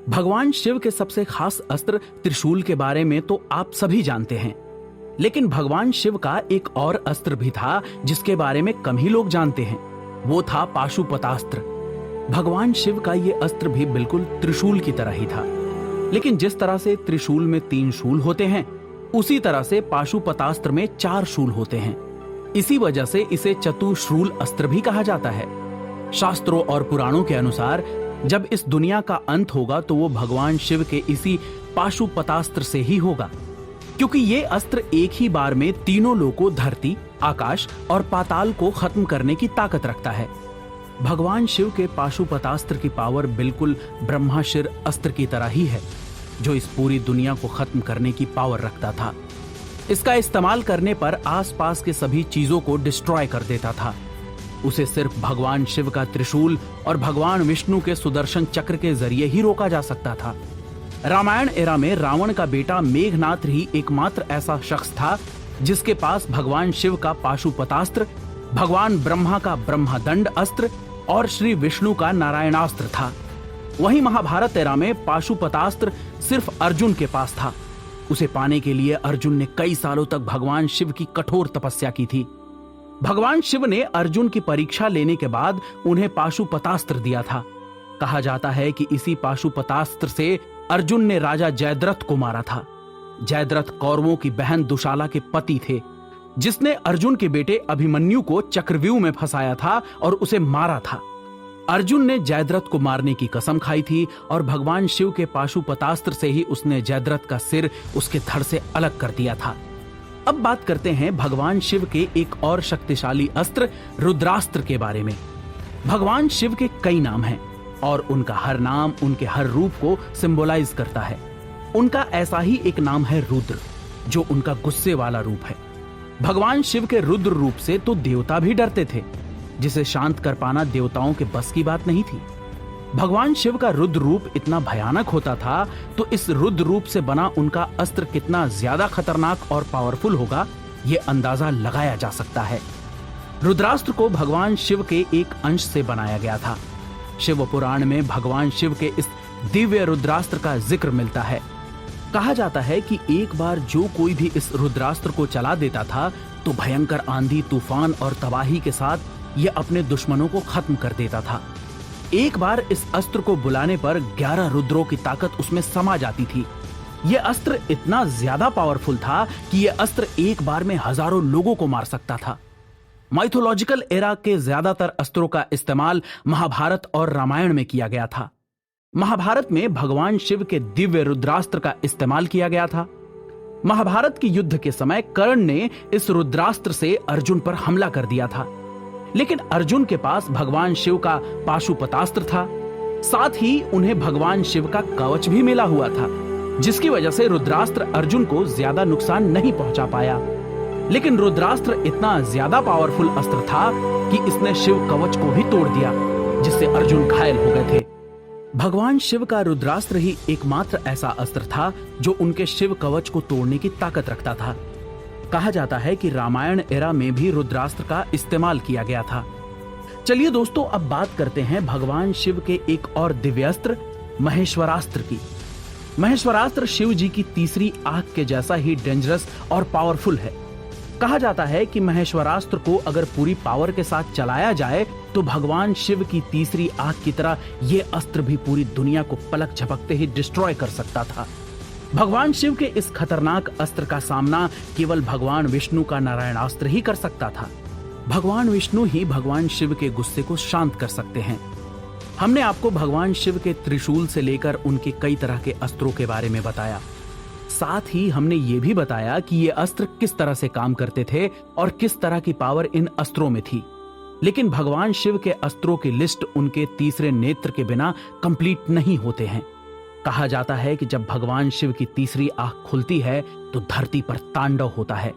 भगवान शिव के सबसे खास अस्त्र त्रिशूल के बारे में तो आप सभी जानते हैं, लेकिन भगवान शिव का एक और अस्त्र भी था जिसके बारे में कम ही लोग जानते हैं। वो था पाशुपतास्त्र। भगवान शिव का ये अस्त्र भी बिल्कुल त्रिशूल की तरह ही था, लेकिन जिस तरह से त्रिशूल में 3 शूल होते हैं, उसी तरह से पाशुपतास्त्र में 4 शूल होते हैं। इसी वजह से इसे चतुश्रूल अस्त्र भी कहा जाता है। शास्त्रों और पुराणों के अनुसार जब इस दुनिया का अंत होगा तो वो भगवान शिव के इसी पाशुपतास्त्र से ही होगा, क्योंकि ये अस्त्र एक ही बार में तीनों लोकों, धरती, आकाश और पाताल को खत्म करने की ताकत रखता है। भगवान शिव के पाशुपतास्त्र की पावर बिल्कुल ब्रह्माशिर अस्त्र की तरह ही है, जो इस पूरी दुनिया को खत्म करने की पावर रखता था। इसका इस्तेमाल करने पर आसपास के सभी चीजों को डिस्ट्रॉय कर देता था। उसे सिर्फ भगवान शिव का त्रिशूल और भगवान विष्णु के सुदर्शन चक्र के जरिए ही रोका जा सकता था। रामायण एरा में रावण का बेटा मेघनाथ ही एकमात्र ऐसा शख्स था जिसके पास भगवान शिव का पाशुपतास्त्र, भगवान ब्रह्मा का ब्रह्मदंड अस्त्र और श्री विष्णु का नारायणास्त्र था। वहीं महाभारत एरा में पाशुपतास्त्र सिर्फ अर्जुन के पास था। उसे पाने के लिए अर्जुन ने कई सालों तक भगवान शिव की कठोर तपस्या की थी। भगवान शिव ने अर्जुन की परीक्षा लेने के बाद उन्हें पाशुपतास्त्र दिया था। कहा जाता है कि इसी पाशुपतास्त्र से अर्जुन ने राजा जयद्रथ को मारा था। जयद्रथ कौरवों की बहन दुशाला के पति थे, जिसने अर्जुन के बेटे अभिमन्यु को चक्रव्यूह में फंसाया था और उसे मारा था। अर्जुन ने जयद्रथ को मारने की कसम खाई थी और भगवान शिव के पाशुपतास्त्र से ही उसने जयद्रथ का सिर उसके धड़ से अलग कर दिया था। अब बात करते हैं भगवान शिव के एक और शक्तिशाली अस्त्र रुद्रास्त्र के बारे में। भगवान शिव के कई नाम हैं और उनका हर नाम उनके हर रूप को सिंबलाइज करता है। उनका ऐसा ही एक नाम है रुद्र, जो उनका गुस्से वाला रूप है। भगवान शिव के रुद्र रूप से तो देवता भी डरते थे, जिसे शांत कर पाना देवताओं के बस की बात नहीं थी। भगवान शिव का रुद्र रूप इतना भयानक होता था, तो इस रुद्र रूप से बना उनका अस्त्र कितना ज्यादा खतरनाक और पावरफुल होगा, यह अंदाजा लगाया जा सकता है। रुद्रास्त्र को भगवान शिव के एक अंश से बनाया गया था। शिव पुराण में भगवान शिव के इस दिव्य रुद्रास्त्र का जिक्र मिलता है। कहा जाता है कि एक बार जो कोई भी इस रुद्रास्त्र को चला देता था, तो भयंकर आंधी, तूफान और तबाही के साथ यह अपने दुश्मनों को खत्म कर देता था। एक बार इस अस्त्र को बुलाने पर 11 रुद्रों की ताकत उसमें समा जाती थी। यह अस्त्र इतना ज्यादा पावरफुल था कि यह अस्त्र एक बार में हजारों लोगों को मार सकता था। माइथोलॉजिकल एरा के ज्यादातर अस्त्रों का इस्तेमाल महाभारत और रामायण में किया गया था। महाभारत में भगवान शिव के दिव्य रुद्रास्त्र का इस्तेमाल किया गया था। महाभारत के युद्ध के समय कर्ण ने इस रुद्रास्त्र से अर्जुन पर हमला कर दिया था, लेकिन अर्जुन के पास भगवान शिव का पाशुपतास्त्र था। साथ ही उन्हें भगवान शिव का कवच भी मिला हुआ था, जिसकी वजह से रुद्रास्त्र अर्जुन को ज्यादा नुकसान नहीं पहुंचा पाया। लेकिन रुद्रास्त्र इतना ज्यादा पावरफुल अस्त्र था कि इसने शिव कवच को भी तोड़ दिया, जिससे अर्जुन घायल हो गए थे। भगवान शिव का रुद्रास्त्र ही एकमात्र ऐसा अस्त्र था जो उनके शिव कवच को तोड़ने की ताकत रखता था। कहा जाता है कि रामायण एरा में भी रुद्रास्त्र का इस्तेमाल किया गया था। चलिए दोस्तों, अब बात करते हैं भगवान शिव के एक और दिव्यास्त्र महेश्वरास्त्र की। महेश्वरास्त्र शिव जी की तीसरी आंख के जैसा ही डेंजरस और पावरफुल है। कहा जाता है कि महेश्वरास्त्र को अगर पूरी पावर के साथ चलाया जाए तो भगवान शिव की तीसरी आंख की तरह यह अस्त्र भी पूरी दुनिया को पलक झपकते ही डिस्ट्रॉय कर सकता था। भगवान शिव के इस खतरनाक अस्त्र का सामना केवल भगवान विष्णु का नारायणास्त्र ही कर सकता था। भगवान विष्णु ही भगवान शिव के गुस्से को शांत कर सकते हैं। हमने आपको भगवान शिव के त्रिशूल से लेकर उनके कई तरह के अस्त्रों के बारे में बताया। साथ ही हमने ये भी बताया कि ये अस्त्र किस तरह से काम करते थे और किस तरह की पावर इन अस्त्रों में थी। लेकिन भगवान शिव के अस्त्रों की लिस्ट उनके तीसरे नेत्र के बिना कंप्लीट नहीं होते हैं। कहा जाता है कि जब भगवान शिव की तीसरी आंख खुलती है तो धरती पर तांडव होता है,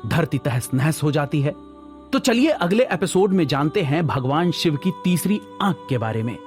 धरती तहस नहस हो जाती है। तो चलिए अगले एपिसोड में जानते हैं भगवान शिव की तीसरी आंख के बारे में।